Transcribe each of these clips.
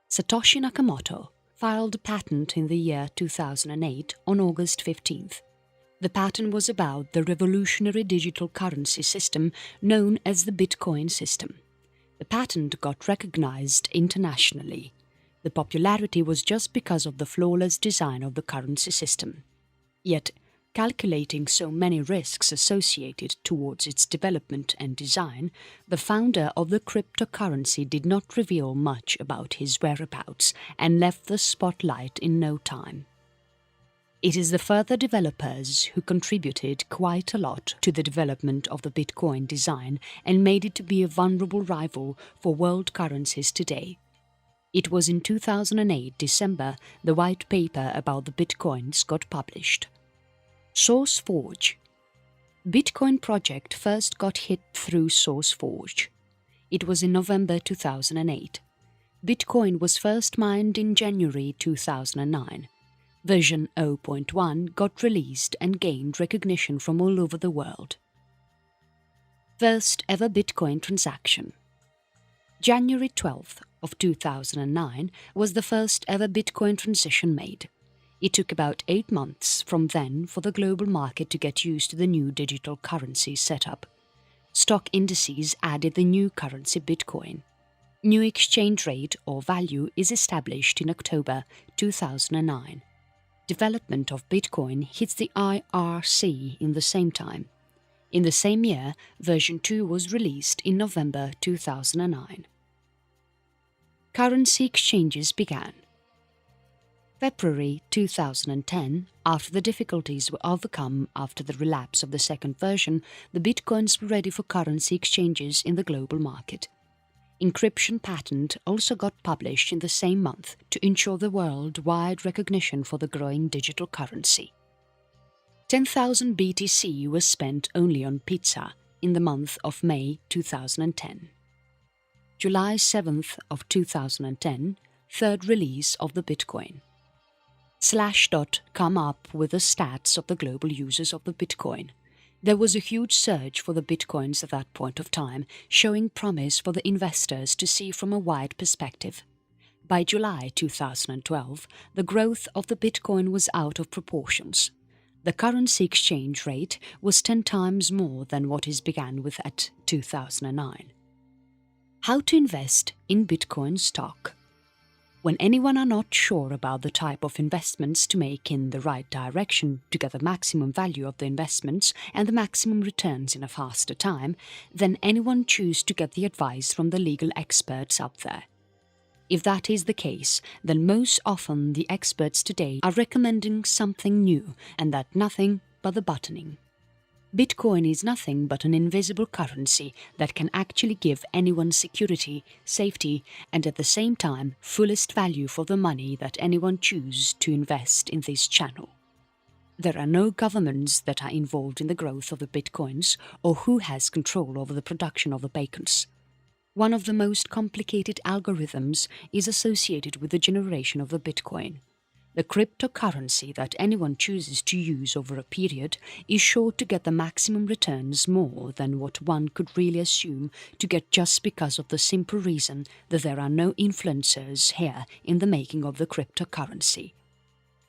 Satoshi Nakamoto filed a patent in the year 2008 on August 15th. The patent was about the revolutionary digital currency system known as the Bitcoin system. The patent got recognized internationally. The popularity was just because of the flawless design of the currency system. Yet, calculating so many risks associated towards its development and design, the founder of the cryptocurrency did not reveal much about his whereabouts and left the spotlight in no time. It is the further developers who contributed quite a lot to the development of the Bitcoin design and made it to be a vulnerable rival for world currencies today. It was in 2008 December the white paper about the Bitcoins got published. SourceForge. Bitcoin project first got hit through SourceForge. It was in November 2008. Bitcoin was first mined in January 2009. Version 0.1 got released and gained recognition from all over the world. First ever Bitcoin transaction. January 12th of 2009 was the first ever Bitcoin transition made. It took about 8 months from then for the global market to get used to the new digital currency setup. Stock indices added the new currency Bitcoin. New exchange rate or value is established in October 2009. Development of Bitcoin hits the IRC in the same time. In the same year, version 2 was released in November 2009. Currency exchanges began. February 2010, after the difficulties were overcome after the relapse of the second version, the Bitcoins were ready for currency exchanges in the global market. Encryption patent also got published in the same month to ensure the worldwide recognition for the growing digital currency. 10,000 BTC was spent only on pizza in the month of May 2010. July 7th of 2010, third release of the Bitcoin. Slashdot come up with the stats of the global users of the Bitcoin. There was a huge surge for the Bitcoins at that point of time, showing promise for the investors to see from a wide perspective. By July 2012, the growth of the Bitcoin was out of proportions. The currency exchange rate was 10 times more than what it began with at 2009. How to invest in Bitcoin stock. When anyone are not sure about the type of investments to make in the right direction to get the maximum value of the investments and the maximum returns in a faster time, then anyone choose to get the advice from the legal experts out there. If that is the case, then most often the experts today are recommending something new and that nothing but the buttoning. Bitcoin is nothing but an invisible currency that can actually give anyone security, safety, and at the same time fullest value for the money that anyone chooses to invest in this channel. There are no governments that are involved in the growth of the Bitcoins or who has control over the production of the bacons. One of the most complicated algorithms is associated with the generation of the Bitcoin. The cryptocurrency that anyone chooses to use over a period is sure to get the maximum returns more than what one could really assume to get just because of the simple reason that there are no influencers here in the making of the cryptocurrency.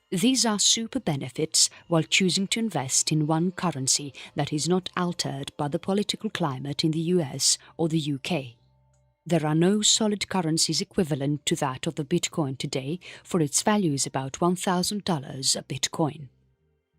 These are super benefits while choosing to invest in one currency that is not altered by the political climate in the US or the UK. There are no solid currencies equivalent to that of the Bitcoin today, for its value is about $1,000 a Bitcoin.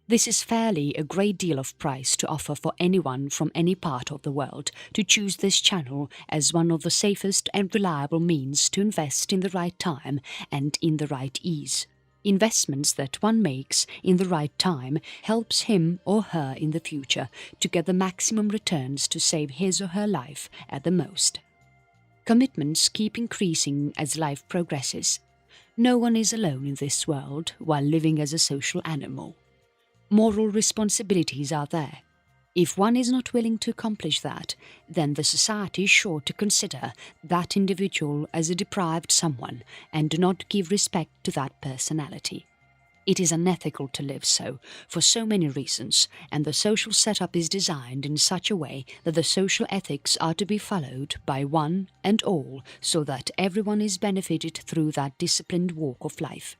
This is fairly a great deal of price to offer for anyone from any part of the world to choose this channel as one of the safest and reliable means to invest in the right time and in the right ease. Investments that one makes in the right time helps him or her in the future to get the maximum returns to save his or her life at the most. Commitments keep increasing as life progresses. No one is alone in this world while living as a social animal. Moral responsibilities are there. If one is not willing to accomplish that, then the society is sure to consider that individual as a deprived someone and do not give respect to that personality. It is unethical to live so, for so many reasons, and the social setup is designed in such a way that the social ethics are to be followed by one and all so that everyone is benefited through that disciplined walk of life.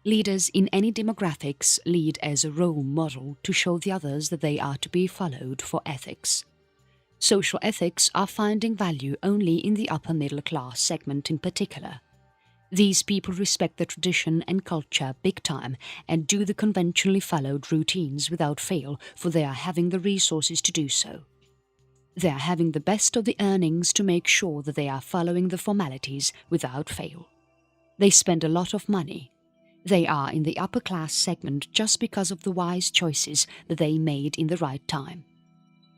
Leaders in any demographics lead as a role model to show the others that they are to be followed for ethics. Social ethics are finding value only in the upper middle class segment in particular. These people respect the tradition and culture big time and do the conventionally followed routines without fail, for they are having the resources to do so. They are having the best of the earnings to make sure that they are following the formalities without fail. They spend a lot of money. They are in the upper class segment just because of the wise choices that they made in the right time.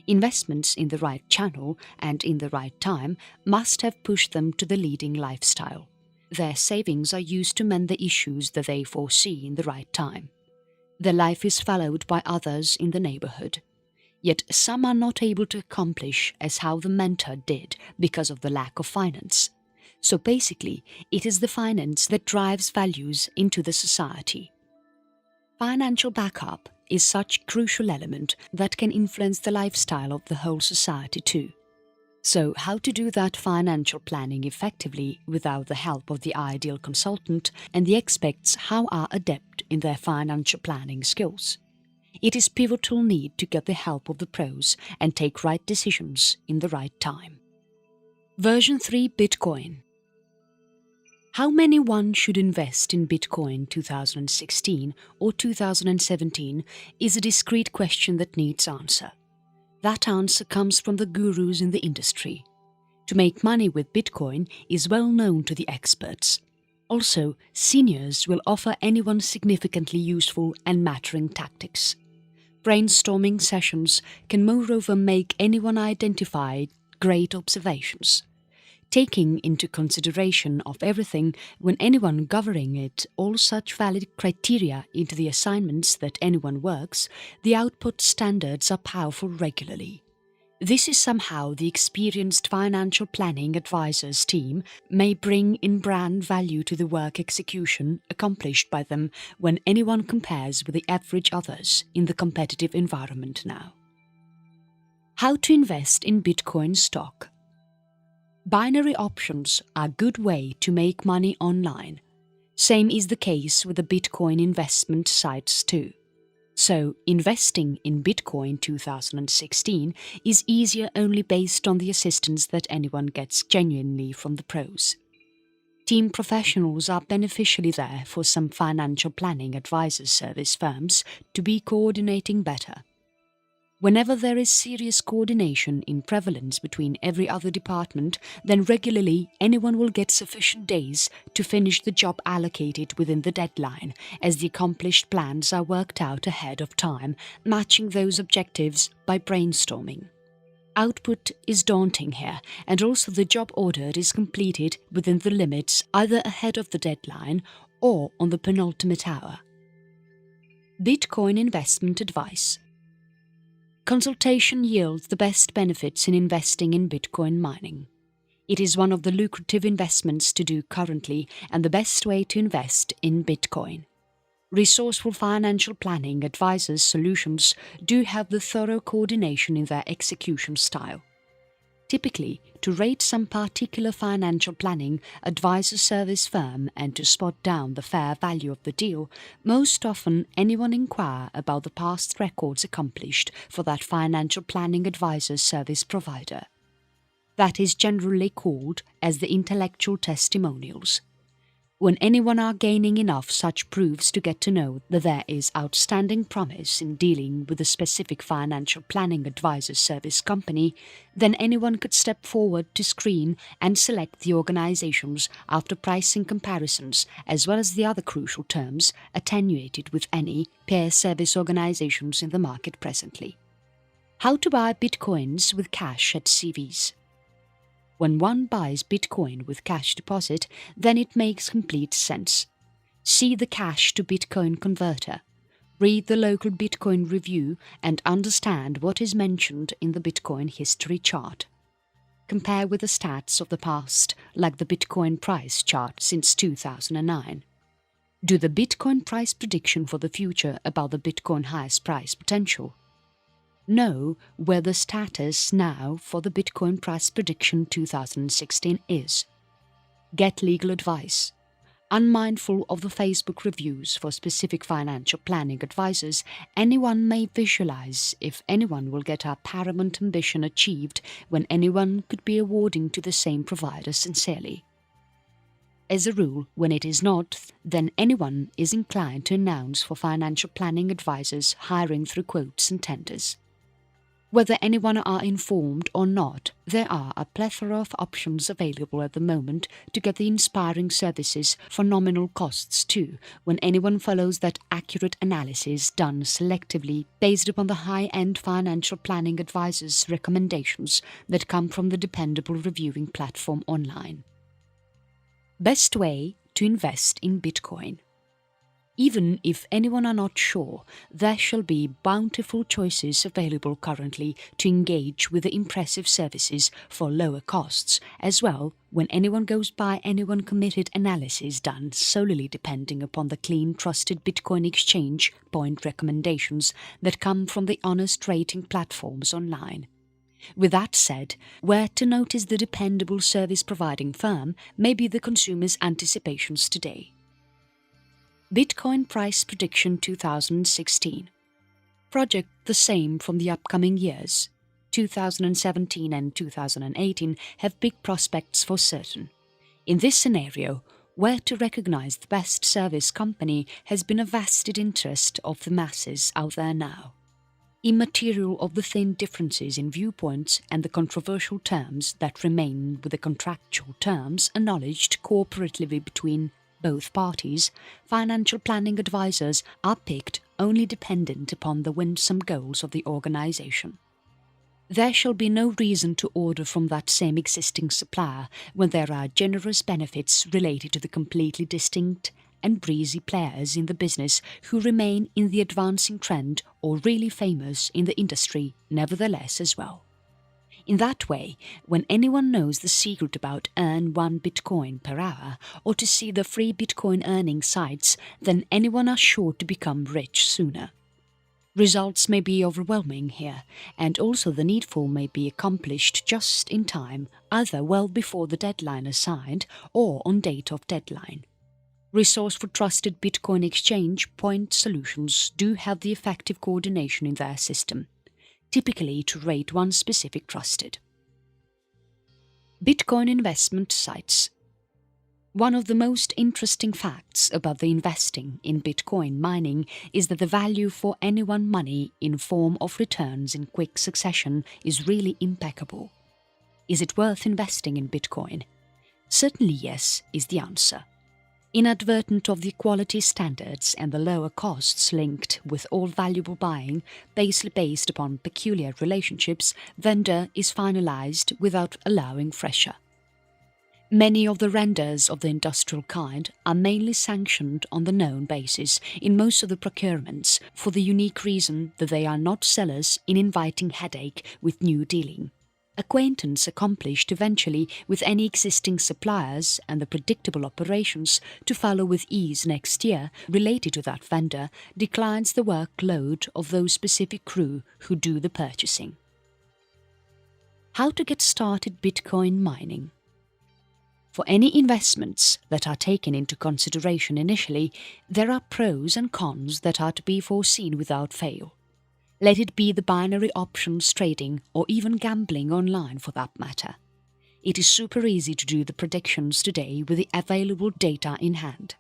Investments in the right channel and in the right time must have pushed them to the leading lifestyle. Their savings are used to mend the issues that they foresee in the right time. Their life is followed by others in the neighborhood. Yet some are not able to accomplish as how the mentor did because of the lack of finance. So basically, it is the finance that drives values into the society. Financial backup is such a crucial element that can influence the lifestyle of the whole society too. So how to do that financial planning effectively without the help of the ideal consultant and the experts how are adept in their financial planning skills? It is pivotal need to get the help of the pros and take right decisions in the right time. Version 3 Bitcoin. How many one should invest in Bitcoin 2016 or 2017 is a discrete question that needs answer. That answer comes from the gurus in the industry. To make money with Bitcoin is well known to the experts. Also, seniors will offer anyone significantly useful and mattering tactics. Brainstorming sessions can moreover make anyone identify great observations. Taking into consideration of everything when anyone governing it all such valid criteria into the assignments that anyone works, the output standards are powerful regularly. This is somehow the experienced financial planning advisors team may bring in brand value to the work execution accomplished by them when anyone compares with the average others in the competitive environment now. How to invest in Bitcoin stock. Binary options are a good way to make money online. Same is the case with the Bitcoin investment sites too. So, investing in Bitcoin 2016 is easier only based on the assistance that anyone gets genuinely from the pros. Team professionals are beneficially there for some financial planning advisor service firms to be coordinating better. Whenever there is serious coordination in prevalence between every other department, then regularly anyone will get sufficient days to finish the job allocated within the deadline, as the accomplished plans are worked out ahead of time, matching those objectives by brainstorming. Output is daunting here, and also the job ordered is completed within the limits either ahead of the deadline or on the penultimate hour. Bitcoin investment advice. Consultation yields the best benefits in investing in Bitcoin mining. It is one of the lucrative investments to do currently and the best way to invest in Bitcoin. Resourceful financial planning advisors' solutions do have the thorough coordination in their execution style. Typically, to rate some particular financial planning advisor service firm and to spot down the fair value of the deal, most often anyone inquire about the past records accomplished for that financial planning advisor service provider. That is generally called as the intellectual testimonials. When anyone are gaining enough such proofs to get to know that there is outstanding promise in dealing with a specific financial planning advisor service company, then anyone could step forward to screen and select the organizations after pricing comparisons as well as the other crucial terms attenuated with any peer service organizations in the market presently. How to buy Bitcoins with cash at CVs. When one buys Bitcoin with cash deposit, then it makes complete sense. See the cash to Bitcoin converter. Read the local Bitcoin review and understand what is mentioned in the Bitcoin history chart. Compare with the stats of the past, like the Bitcoin price chart since 2009. Do the Bitcoin price prediction for the future about the Bitcoin highest price potential. Know where the status now for the Bitcoin price prediction 2016 is. Get legal advice. Unmindful of the Facebook reviews for specific financial planning advisors, anyone may visualize if anyone will get our paramount ambition achieved when anyone could be awarding to the same provider sincerely. As a rule, when it is not, then anyone is inclined to announce for financial planning advisors hiring through quotes and tenders. Whether anyone are informed or not, there are a plethora of options available at the moment to get the inspiring services for nominal costs too, when anyone follows that accurate analysis done selectively based upon the high-end financial planning advisors' recommendations that come from the dependable reviewing platform online. Best way to invest in Bitcoin. Even if anyone are not sure, there shall be bountiful choices available currently to engage with the impressive services for lower costs, as well when anyone goes by anyone committed analysis done solely depending upon the clean trusted Bitcoin exchange point recommendations that come from the honest rating platforms online. With that said, where to notice the dependable service providing firm may be the consumer's anticipations today. Bitcoin price prediction 2016. Project the same from the upcoming years. 2017 and 2018 have big prospects for certain. In this scenario, where to recognize the best service company has been a vested interest of the masses out there now. Immaterial of the thin differences in viewpoints and the controversial terms that remain with the contractual terms acknowledged cooperatively between both parties, financial planning advisors are picked only dependent upon the winsome goals of the organization. There shall be no reason to order from that same existing supplier when there are generous benefits related to the completely distinct and breezy players in the business who remain in the advancing trend or really famous in the industry nevertheless as well. In that way, when anyone knows the secret about earn 1 Bitcoin per hour or to see the free Bitcoin earning sites, then anyone are sure to become rich sooner. Results may be overwhelming here, and also the needful may be accomplished just in time, either well before the deadline assigned or on date of deadline. Resourceful trusted Bitcoin exchange point solutions do have the effective coordination in their system, typically to rate one specific trusted. Bitcoin investment sites. One of the most interesting facts about the investing in Bitcoin mining is that the value for any one money in form of returns in quick succession is really impeccable. Is it worth investing in Bitcoin? Certainly yes, is the answer. Inadvertent of the quality standards and the lower costs linked with all valuable buying, basely based upon peculiar relationships, vendor is finalized without allowing fresher. Many of the renders of the industrial kind are mainly sanctioned on the known basis in most of the procurements for the unique reason that they are not sellers in inviting headache with new dealing. Acquaintance accomplished eventually with any existing suppliers and the predictable operations to follow with ease next year related to that vendor declines the workload of those specific crew who do the purchasing. How to get started Bitcoin mining? For any investments that are taken into consideration initially, there are pros and cons that are to be foreseen without fail. Let it be the binary options trading or even gambling online for that matter. It is super easy to do the predictions today with the available data in hand.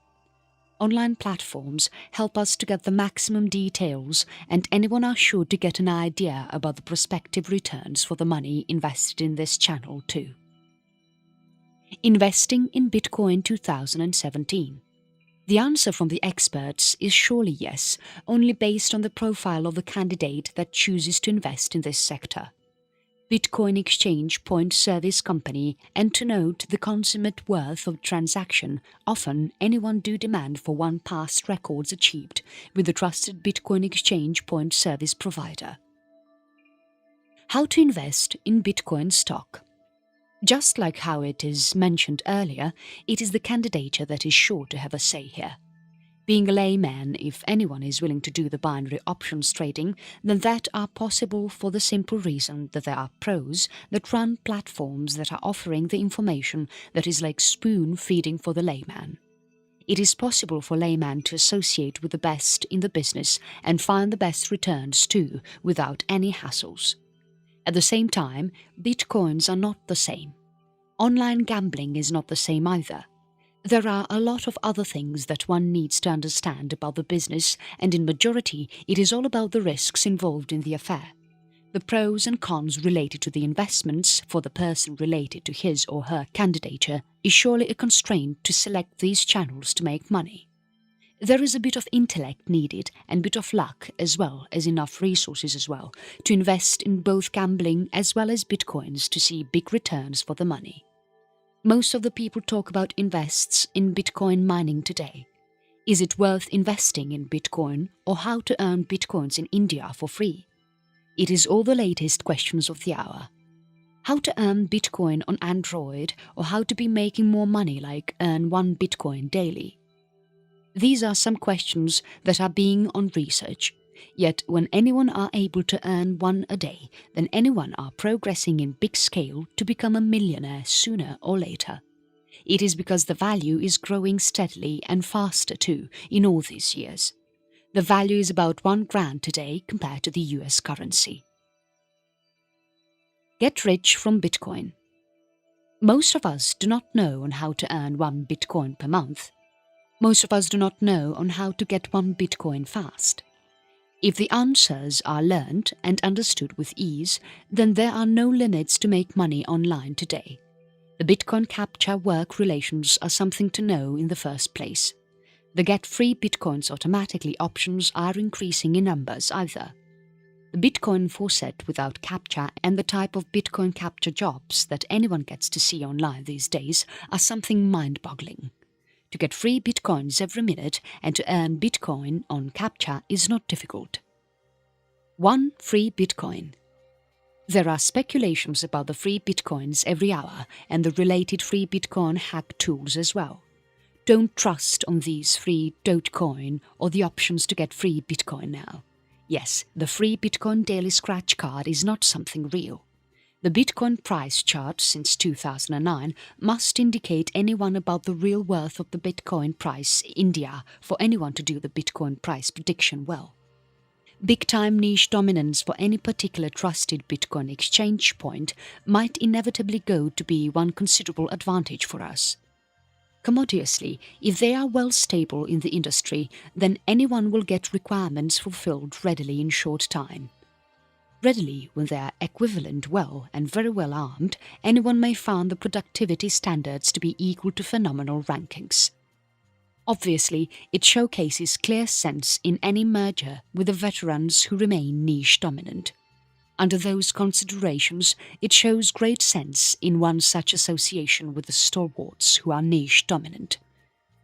Online platforms help us to get the maximum details, and anyone are sure to get an idea about the prospective returns for the money invested in this channel too. Investing in Bitcoin 2017. The answer from the experts is surely yes, only based on the profile of the candidate that chooses to invest in this sector. Bitcoin exchange point service company, and to note the consummate worth of transaction, often anyone do demand for one past records achieved with the trusted Bitcoin exchange point service provider. How to invest in Bitcoin stock. Just like how it is mentioned earlier, it is the candidature that is sure to have a say here. Being a layman, if anyone is willing to do the binary options trading, then that are possible for the simple reason that there are pros that run platforms that are offering the information that is like spoon feeding for the layman. It is possible for layman to associate with the best in the business and find the best returns too, without any hassles. At the same time, bitcoins are not the same. Online gambling is not the same either. There are a lot of other things that one needs to understand about the business, and in majority it is all about the risks involved in the affair. The pros and cons related to the investments for the person related to his or her candidature is surely a constraint to select these channels to make money. There is a bit of intellect needed and bit of luck as well as enough resources as well to invest in both gambling as well as bitcoins to see big returns for the money. Most of the people talk about invests in Bitcoin mining today. Is it worth investing in Bitcoin, or how to earn Bitcoins in India for free? It is all the latest questions of the hour. How to earn Bitcoin on Android, or how to be making more money like earn 1 Bitcoin daily? These are some questions that are being on research. Yet when anyone are able to earn 1 a day, then anyone are progressing in big scale to become a millionaire sooner or later. It is because the value is growing steadily and faster too in all these years. The value is about 1 grand today compared to the US currency. Get rich from Bitcoin. Most of us do not know on how to earn 1 Bitcoin per month. Most of us do not know on how to get 1 Bitcoin fast. If the answers are learned and understood with ease, then there are no limits to make money online today. The Bitcoin captcha work relations are something to know in the first place. The get free Bitcoins automatically options are increasing in numbers either. The Bitcoin faucet without captcha and the type of Bitcoin captcha jobs that anyone gets to see online these days are something mind-boggling. To get free Bitcoins every minute and to earn Bitcoin on captcha is not difficult. 1 free Bitcoin. There are speculations about the free Bitcoins every hour and the related free Bitcoin hack tools as well. Don't trust on these free Dogecoin or the options to get free Bitcoin now. Yes, the free Bitcoin daily scratch card is not something real. The Bitcoin price chart since 2009 must indicate anyone about the real worth of the Bitcoin price in India for anyone to do the Bitcoin price prediction well. Big-time niche dominance for any particular trusted Bitcoin exchange point might inevitably go to be one considerable advantage for us. Commodiously, if they are well stable in the industry, then anyone will get requirements fulfilled readily in short time. Readily, when they are equivalent well and very well armed, anyone may find the productivity standards to be equal to phenomenal rankings. Obviously, it showcases clear sense in any merger with the veterans who remain niche dominant. Under those considerations, it shows great sense in one such association with the stalwarts who are niche dominant.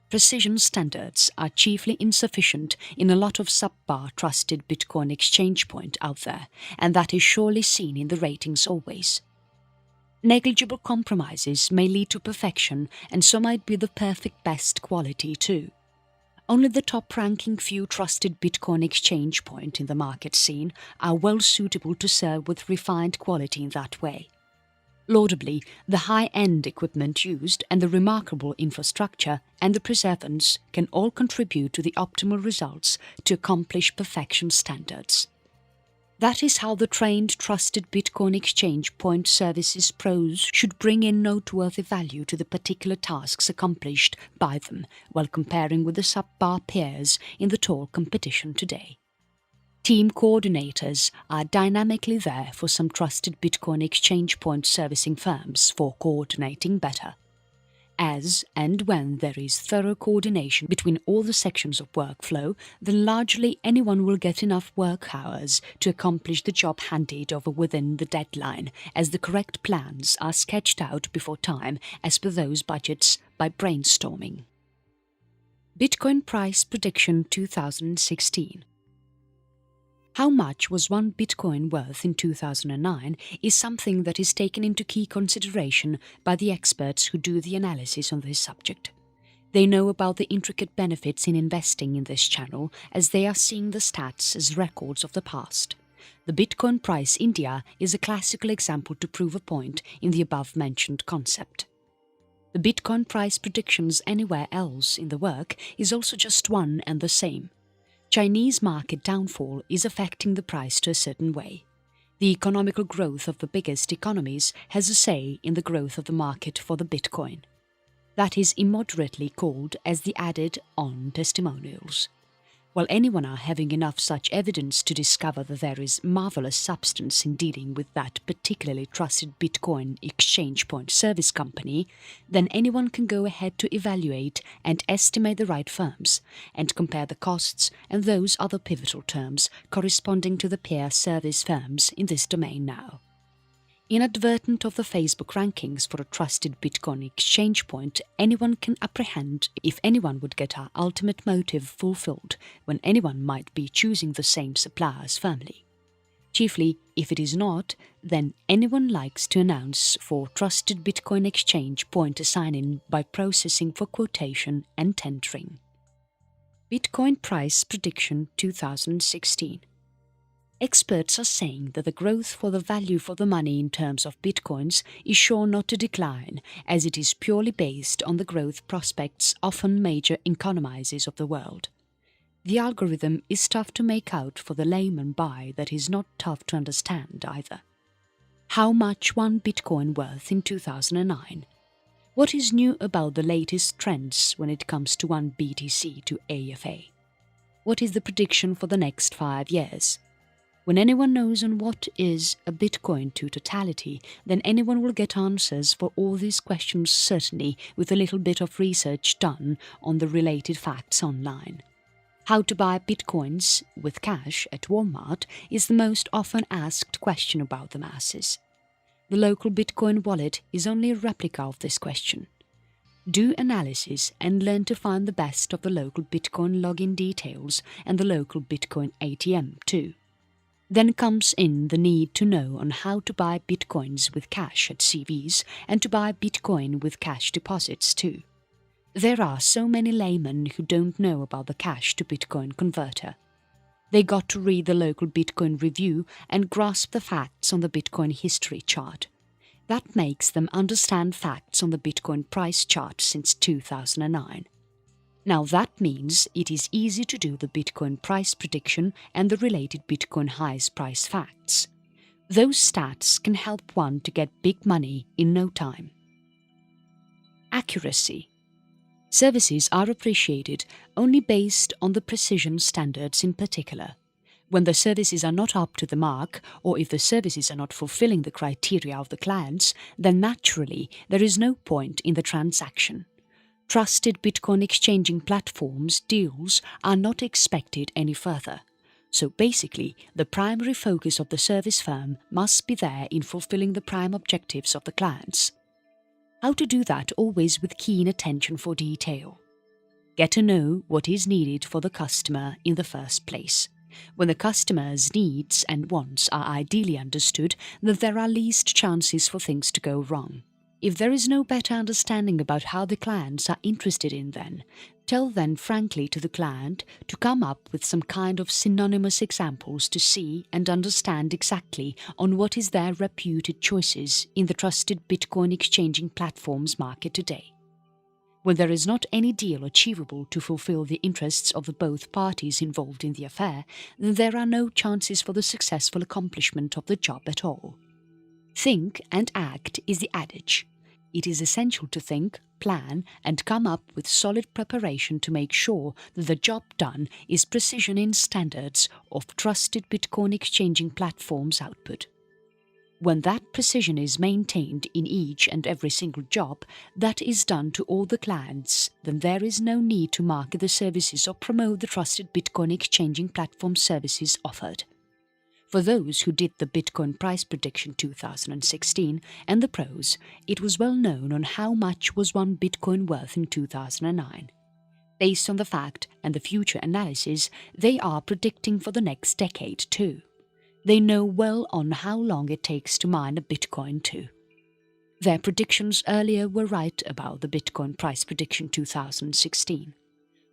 Precision standards are chiefly insufficient in a lot of subpar trusted Bitcoin exchange point out there, and that is surely seen in the ratings always. Negligible compromises may lead to perfection, and so might be the perfect best quality too. Only the top-ranking few trusted Bitcoin exchange point in the market scene are well suitable to serve with refined quality in that way. Laudably, the high-end equipment used and the remarkable infrastructure and the perseverance can all contribute to the optimal results to accomplish perfection standards. That is how the trained, trusted Bitcoin exchange point services pros should bring in noteworthy value to the particular tasks accomplished by them while comparing with the subpar peers in the tall competition today. Team coordinators are dynamically there for some trusted Bitcoin exchange point servicing firms for coordinating better. As and when there is thorough coordination between all the sections of workflow, then largely anyone will get enough work hours to accomplish the job handed over within the deadline, as the correct plans are sketched out before time as per those budgets by brainstorming. Bitcoin Price Prediction 2016. How much was 1 Bitcoin worth in 2009 is something that is taken into key consideration by the experts who do the analysis on this subject. They know about the intricate benefits in investing in this channel as they are seeing the stats as records of the past. The Bitcoin price India is a classical example to prove a point in the above-mentioned concept. The Bitcoin price predictions anywhere else in the work is also just one and the same. Chinese market downfall is affecting the price to a certain way. The economical growth of the biggest economies has a say in the growth of the market for the Bitcoin. That is immoderately called as the added-on testimonials. While anyone are having enough such evidence to discover that there is marvelous substance in dealing with that particularly trusted Bitcoin exchange point service company, then anyone can go ahead to evaluate and estimate the right firms and compare the costs and those other pivotal terms corresponding to the peer service firms in this domain now. Inadvertent of the Facebook rankings for a trusted Bitcoin exchange point, anyone can apprehend if anyone would get our ultimate motive fulfilled when anyone might be choosing the same suppliers firmly. Chiefly, if it is not, then anyone likes to announce for trusted Bitcoin exchange point assigning by processing for quotation and tendering. Bitcoin Price Prediction 2016. Experts are saying that the growth for the value for the money in terms of bitcoins is sure not to decline, as it is purely based on the growth prospects often major economies of the world. The algorithm is tough to make out for the layman by that is not tough to understand either. How much one bitcoin worth in 2009? What is new about the latest trends when it comes to one BTC to AFA? What is the prediction for the next 5 years? When anyone knows on what is a Bitcoin to totality, then anyone will get answers for all these questions certainly with a little bit of research done on the related facts online. How to buy Bitcoins with cash at Walmart is the most often asked question about the masses. The local Bitcoin wallet is only a replica of this question. Do analysis and learn to find the best of the local Bitcoin login details and the local Bitcoin ATM too. Then comes in the need to know on how to buy Bitcoins with cash at CVs and to buy Bitcoin with cash deposits too. There are so many laymen who don't know about the cash to Bitcoin converter. They got to read the local Bitcoin review and grasp the facts on the Bitcoin history chart. That makes them understand facts on the Bitcoin price chart since 2009. Now that means it is easy to do the Bitcoin price prediction and the related Bitcoin highest price facts. Those stats can help one to get big money in no time. Accuracy. Services are appreciated only based on the precision standards in particular. When the services are not up to the mark, or if the services are not fulfilling the criteria of the clients, then naturally there is no point in the transaction. Trusted Bitcoin exchanging platforms deals are not expected any further. So basically, the primary focus of the service firm must be there in fulfilling the prime objectives of the clients. How to do that always with keen attention for detail. Get to know what is needed for the customer in the first place. When the customer's needs and wants are ideally understood, then there are least chances for things to go wrong. If there is no better understanding about how the clients are interested in then, tell then frankly to the client to come up with some kind of synonymous examples to see and understand exactly on what is their reputed choices in the trusted Bitcoin exchanging platforms market today. When there is not any deal achievable to fulfill the interests of the both parties involved in the affair, then there are no chances for the successful accomplishment of the job at all. Think and act is the adage. It is essential to think, plan and come up with solid preparation to make sure that the job done is precision in standards of trusted Bitcoin exchanging platforms output. When that precision is maintained in each and every single job that is done to all the clients, then there is no need to market the services or promote the trusted Bitcoin exchanging platform services offered. For those who did the Bitcoin price prediction 2016 and the pros, it was well known on how much was one Bitcoin worth in 2009. Based on the fact and the future analysis, they are predicting for the next decade too. They know well on how long it takes to mine a Bitcoin too. Their predictions earlier were right about the Bitcoin price prediction 2016.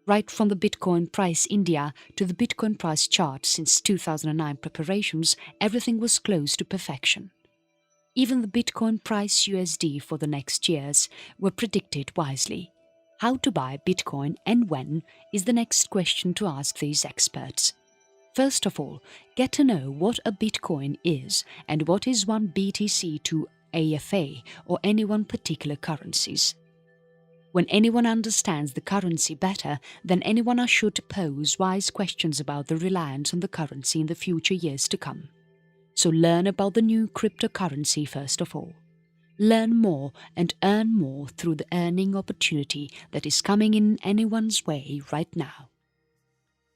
Right from the Bitcoin price India to the Bitcoin price chart since 2009 preparations, everything was close to perfection. Even the Bitcoin price USD for the next years were predicted wisely. How to buy Bitcoin and when is the next question to ask these experts. First of all, get to know what a Bitcoin is and what is one BTC to AFA or any one particular currencies. When anyone understands the currency better, then anyone are sure to pose wise questions about the reliance on the currency in the future years to come. So learn about the new cryptocurrency first of all. Learn more and earn more through the earning opportunity that is coming in anyone's way right now.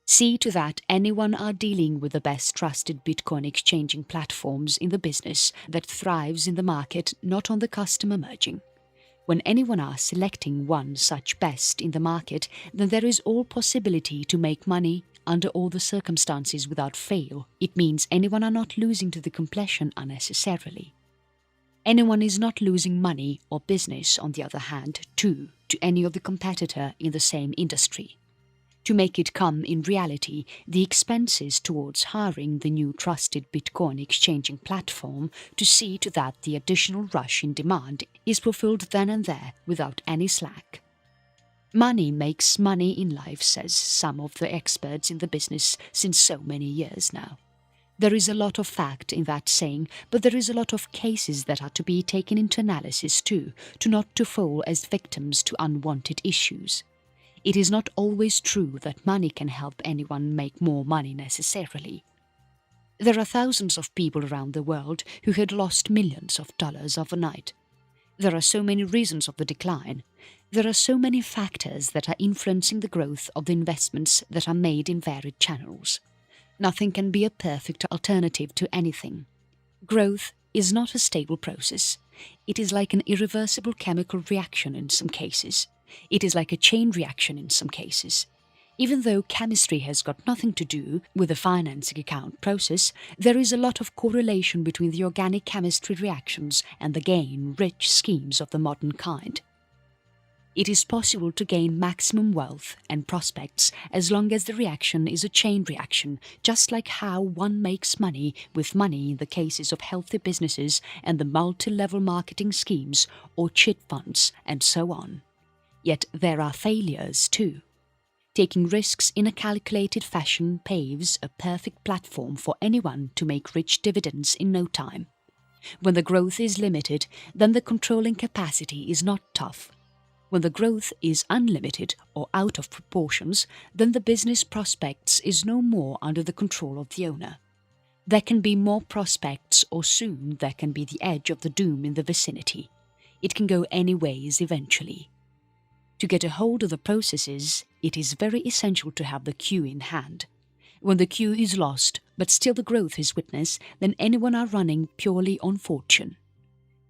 See to that anyone are dealing with the best trusted Bitcoin exchanging platforms in the business that thrives in the market, not on the customer merging. When anyone are selecting one such best in the market, then there is all possibility to make money under all the circumstances without fail. It means anyone are not losing to the completion unnecessarily. Anyone is not losing money or business, on the other hand, to any of the competitor in the same industry. To make it come in reality, the expenses towards hiring the new trusted Bitcoin exchanging platform to see to that the additional rush in demand is fulfilled then and there without any slack. Money makes money in life, says some of the experts in the business since so many years now. There is a lot of fact in that saying, but there is a lot of cases that are to be taken into analysis too, to not to fall as victims to unwanted issues. It is not always true that money can help anyone make more money necessarily. There are thousands of people around the world who had lost millions of dollars overnight. There are so many reasons of the decline. There are so many factors that are influencing the growth of the investments that are made in varied channels. Nothing can be a perfect alternative to anything. Growth is not a stable process. It is like an irreversible chemical reaction in some cases. It is like a chain reaction in some cases. Even though chemistry has got nothing to do with the financing account process, there is a lot of correlation between the organic chemistry reactions and the gain-rich schemes of the modern kind. It is possible to gain maximum wealth and prospects as long as the reaction is a chain reaction, just like how one makes money with money in the cases of healthy businesses and the multi-level marketing schemes or chit funds and so on. Yet there are failures too. Taking risks in a calculated fashion paves a perfect platform for anyone to make rich dividends in no time. When the growth is limited, then the controlling capacity is not tough. When the growth is unlimited or out of proportions, then the business prospects is no more under the control of the owner. There can be more prospects or soon there can be the edge of the doom in the vicinity. It can go any ways eventually. To get a hold of the processes, it is very essential to have the cue in hand. When the cue is lost, but still the growth is witnessed, then anyone are running purely on fortune.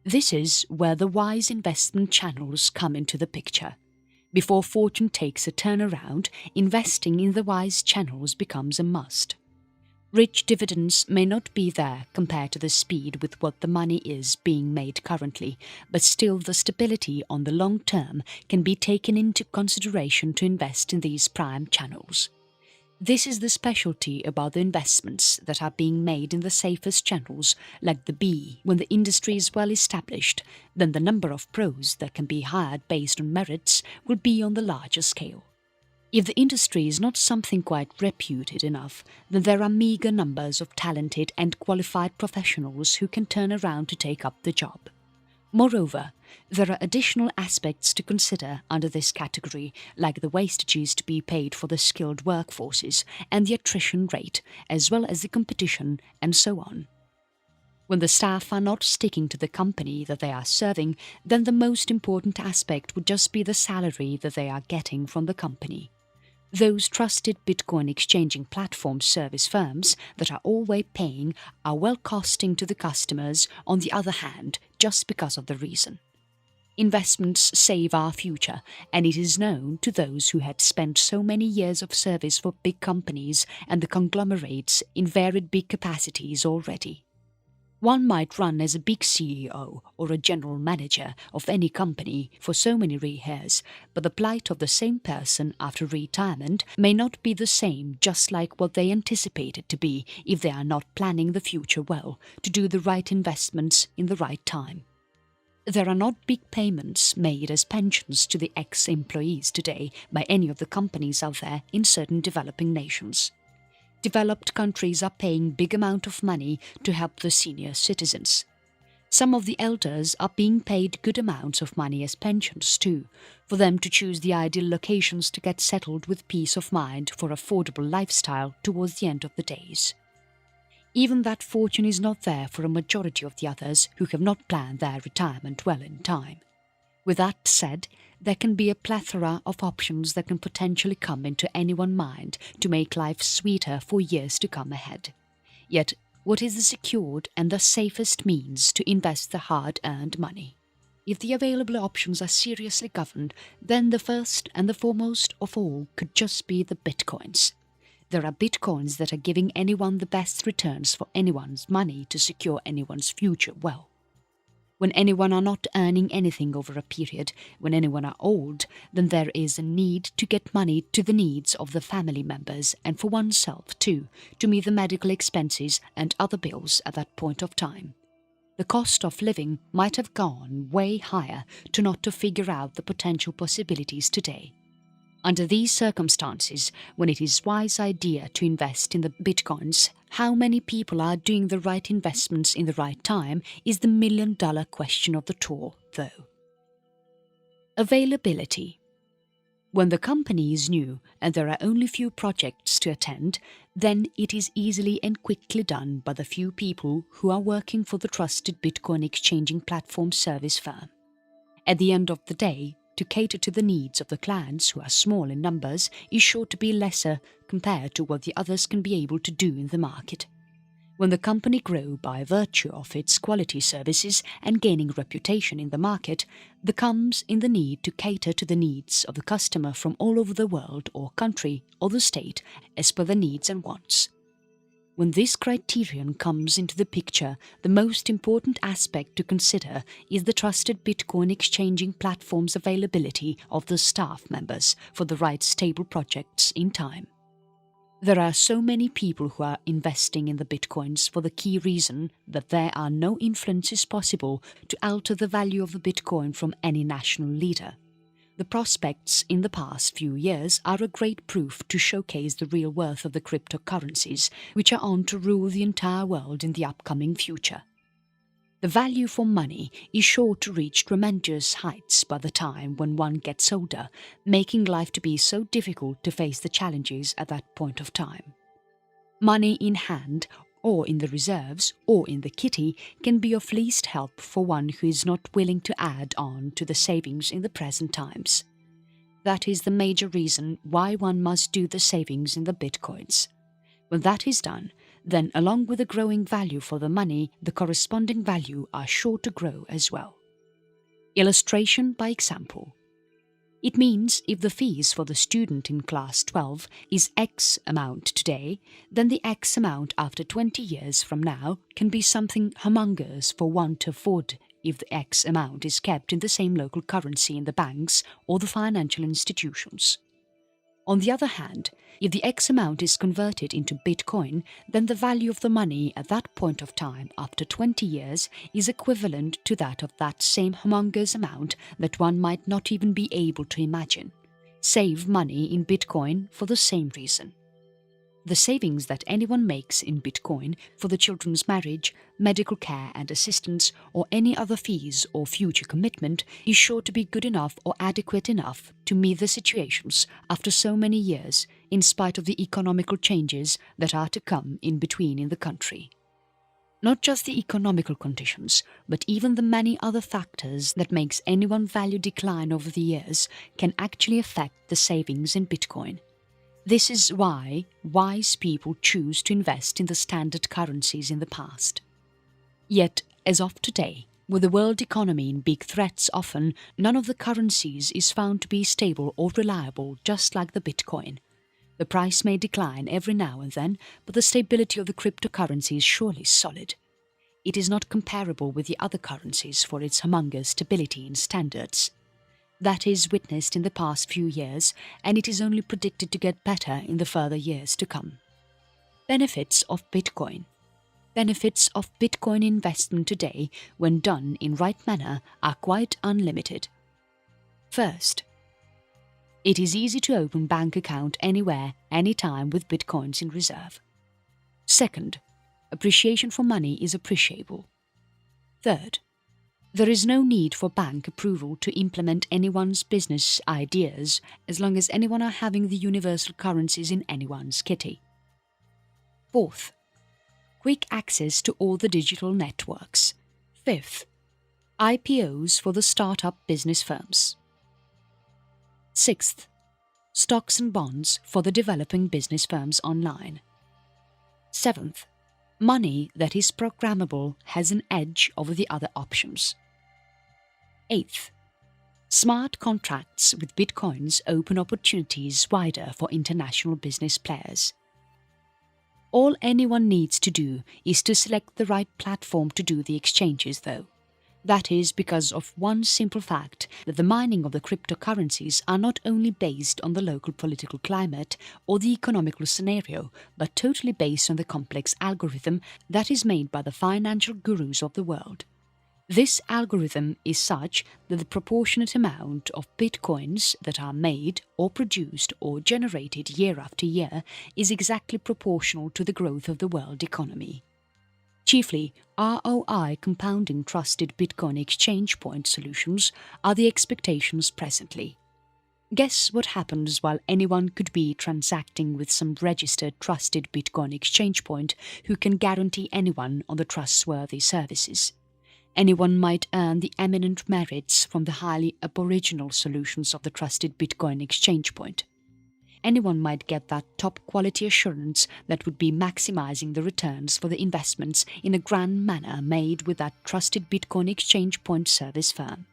This is where the wise investment channels come into the picture. Before fortune takes a turnaround, investing in the wise channels becomes a must. Rich dividends may not be there compared to the speed with what the money is being made currently, but still the stability on the long term can be taken into consideration to invest in these prime channels. This is the specialty about the investments that are being made in the safest channels like the B. When the industry is well established, then the number of pros that can be hired based on merits will be on the larger scale. If the industry is not something quite reputed enough, then there are meagre numbers of talented and qualified professionals who can turn around to take up the job. Moreover, there are additional aspects to consider under this category, like the wastages to be paid for the skilled workforces and the attrition rate, as well as the competition and so on. When the staff are not sticking to the company that they are serving, then the most important aspect would just be the salary that they are getting from the company. Those trusted Bitcoin exchanging platform service firms that are always paying are well costing to the customers, on the other hand, just because of the reason. Investments save our future, and it is known to those who had spent so many years of service for big companies and the conglomerates in varied big capacities already. One might run as a big CEO or a general manager of any company for so many years, but the plight of the same person after retirement may not be the same, just like what they anticipate it to be if they are not planning the future well to do the right investments in the right time. There are not big payments made as pensions to the ex-employees today by any of the companies out there in certain developing nations. Developed countries are paying big amount of money to help the senior citizens. Some of the elders are being paid good amounts of money as pensions too, for them to choose the ideal locations to get settled with peace of mind for affordable lifestyle towards the end of the days. Even that fortune is not there for a majority of the others who have not planned their retirement well in time. With that said, there can be a plethora of options that can potentially come into anyone's mind to make life sweeter for years to come ahead. Yet, what is the secured and the safest means to invest the hard-earned money? If the available options are seriously governed, then the first and the foremost of all could just be the bitcoins. There are bitcoins that are giving anyone the best returns for anyone's money to secure anyone's future well. When anyone are not earning anything over a period, when anyone are old, then there is a need to get money to the needs of the family members and for oneself too, to meet the medical expenses and other bills at that point of time. The cost of living might have gone way higher to figure out the potential possibilities today. Under these circumstances, when it is wise idea to invest in the bitcoins, how many people are doing the right investments in the right time is the million-dollar question of the tour, though. Availability. When the company is new and there are only few projects to attend, then it is easily and quickly done by the few people who are working for the trusted Bitcoin exchanging platform service firm. At the end of the day, to cater to the needs of the clients who are small in numbers is sure to be lesser compared to what the others can be able to do in the market. When the company grows by virtue of its quality services and gaining reputation in the market, there comes in the need to cater to the needs of the customer from all over the world or country or the state as per their needs and wants. When this criterion comes into the picture, the most important aspect to consider is the trusted Bitcoin exchanging platform's availability of the staff members for the right stable projects in time. There are so many people who are investing in the Bitcoins for the key reason that there are no influences possible to alter the value of the Bitcoin from any national leader. The prospects in the past few years are a great proof to showcase the real worth of the cryptocurrencies, which are on to rule the entire world in the upcoming future. The value for money is sure to reach tremendous heights by the time when one gets older, making life to be so difficult to face the challenges at that point of time. Money in hand, or in the reserves, or in the kitty, can be of least help for one who is not willing to add on to the savings in the present times. That is the major reason why one must do the savings in the bitcoins. When that is done, then along with the growing value for the money, the corresponding value are sure to grow as well. Illustration by example. It means if the fees for the student in class 12 is X amount today, then the X amount after 20 years from now can be something humongous for one to afford if the X amount is kept in the same local currency in the banks or the financial institutions. On the other hand, if the X amount is converted into Bitcoin, then the value of the money at that point of time after 20 years is equivalent to that of that same humongous amount that one might not even be able to imagine. Save money in Bitcoin for the same reason. The savings that anyone makes in Bitcoin for the children's marriage, medical care and assistance, or any other fees or future commitment is sure to be good enough or adequate enough to meet the situations after so many years, in spite of the economical changes that are to come in between in the country. Not just the economical conditions, but even the many other factors that makes anyone's value decline over the years can actually affect the savings in Bitcoin. This is why wise people choose to invest in the standard currencies in the past. Yet, as of today, with the world economy in big threats often, none of the currencies is found to be stable or reliable, just like the Bitcoin. The price may decline every now and then, but the stability of the cryptocurrency is surely solid. It is not comparable with the other currencies for its humongous stability in standards. That is witnessed in the past few years, and it is only predicted to get better in the further years to come. Benefits of Bitcoin. Benefits of Bitcoin investment today, when done in right manner, are quite unlimited. First, it is easy to open bank account anywhere, anytime with Bitcoins in reserve. Second, appreciation for money is appreciable. Third, there is no need for bank approval to implement anyone's business ideas as long as anyone are having the universal currencies in anyone's kitty. Fourth, quick access to all the digital networks. Fifth, IPOs for the startup business firms. Sixth, stocks and bonds for the developing business firms online. Seventh, money that is programmable has an edge over the other options. Eighth, smart contracts with Bitcoins open opportunities wider for international business players. All anyone needs to do is to select the right platform to do the exchanges though. That is because of one simple fact that the mining of the cryptocurrencies are not only based on the local political climate or the economical scenario, but totally based on the complex algorithm that is made by the financial gurus of the world. This algorithm is such that the proportionate amount of bitcoins that are made or produced or generated year after year is exactly proportional to the growth of the world economy. Chiefly, ROI compounding trusted Bitcoin exchange point solutions are the expectations presently. Guess what happens while anyone could be transacting with some registered trusted Bitcoin exchange point who can guarantee anyone on the trustworthy services. Anyone might earn the eminent merits from the highly aboriginal solutions of the trusted Bitcoin exchange point. Anyone might get that top-quality assurance that would be maximizing the returns for the investments in a grand manner made with that trusted Bitcoin exchange point service firm.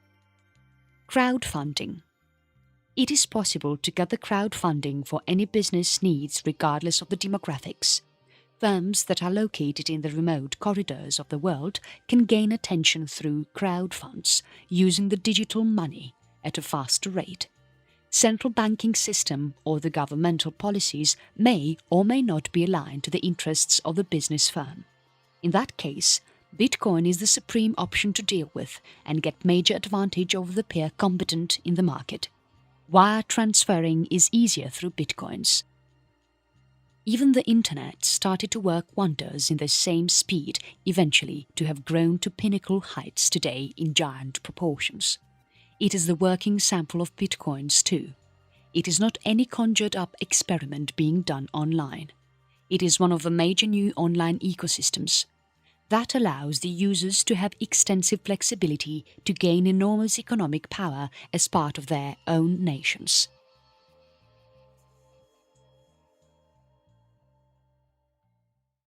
Crowdfunding. It is possible to get the crowdfunding for any business needs regardless of the demographics. Firms that are located in the remote corridors of the world can gain attention through crowdfunds using the digital money at a faster rate. Central banking system or the governmental policies may or may not be aligned to the interests of the business firm. In that case, Bitcoin is the supreme option to deal with and get major advantage over the peer competent in the market. Wire transferring is easier through Bitcoins. Even the internet started to work wonders in the same speed, eventually to have grown to pinnacle heights today in giant proportions. It is the working sample of Bitcoins too. It is not any conjured up experiment being done online. It is one of the major new online ecosystems. That allows the users to have extensive flexibility to gain enormous economic power as part of their own nations.